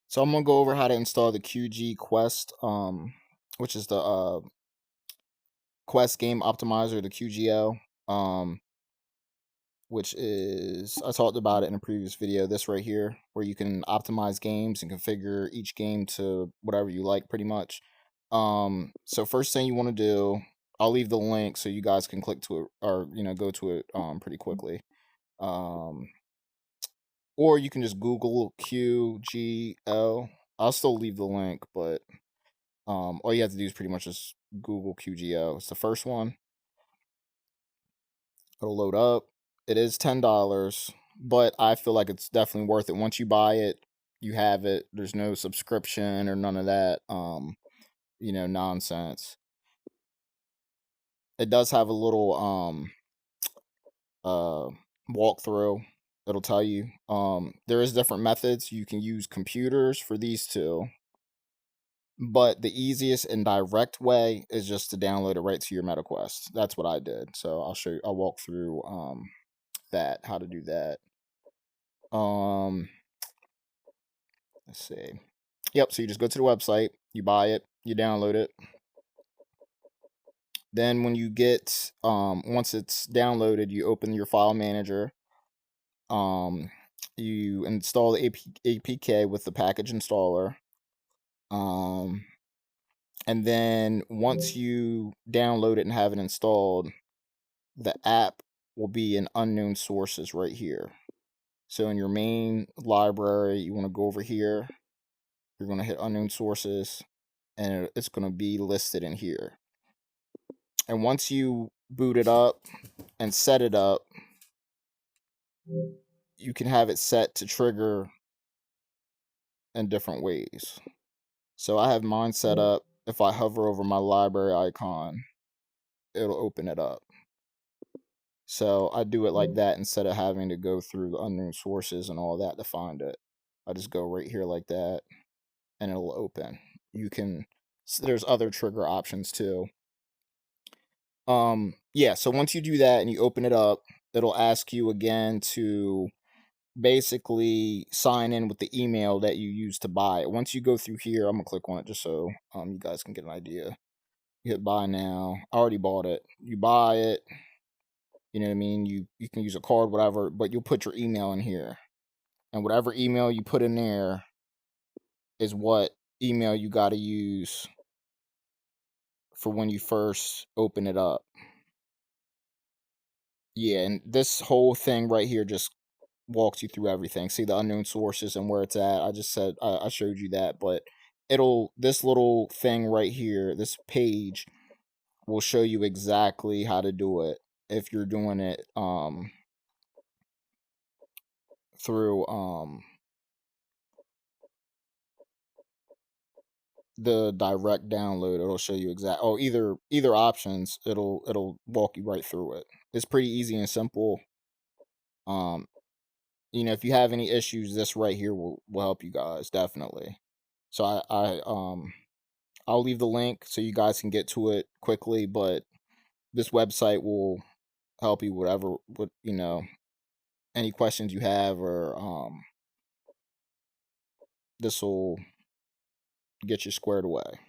So I'm gonna go over how to install the QG Quest, which is the Quest Game Optimizer, the QGO, which is, I talked about it in a previous video. This right here, where you can optimize games and configure each game to whatever you like, pretty much. So first thing you want to do, I'll leave the link so you guys can click to it or go to it pretty quickly. Or you can just Google QGO. I'll still leave the link, but all you have to do is pretty much just Google QGO. It's the first one. It'll load up. It is $10, but I feel like it's definitely worth it. Once you buy it, you have it. There's no subscription or none of that nonsense. It does have a little walkthrough. It'll tell you. There is different methods. You can use computers for these two. But the easiest and direct way is just to download it right to your MetaQuest. That's what I did. So I'll show you. I'll walk through that, how to do that. Let's see. Yep. So you just go to the website, you buy it, you download it. Then when you get once it's downloaded, you open your file manager. You install the APK with the package installer. And then once you download it and have it installed, the app will be in unknown sources right here. So in your main library, you want to go over here. You're going to hit unknown sources, and it's going to be listed in here. And once you boot it up and set it up, you can have it set to trigger in different ways. So I have mine set up. If I hover over my library icon, it'll open it up. So I do it like that instead of having to go through unknown sources and all that to find it. I just go right here like that, and it'll open. You can, there's other trigger options too. Yeah, so once you do that and you open it up, it'll ask you again to basically sign in with the email that you used to buy it. Once you go through here, I'm gonna click on it just so you guys can get an idea. You hit buy now. I already bought it. You buy it. You know what I mean? You can use a card, whatever, but you'll put your email in here. And whatever email you put in there is what email you got to use for when you first open it up. Yeah, and this whole thing right here just walks you through everything. See the unknown sources and where it's at. I just said I showed you that, but this little thing right here, this page will show you exactly how to do it if you're doing it through the direct download. It'll show you either options. It'll walk you right through it. It's pretty easy and simple. If you have any issues, this right here will help you guys definitely. So I'll leave the link so you guys can get to it quickly, but this website will help you with any questions you have, or this will get you squared away.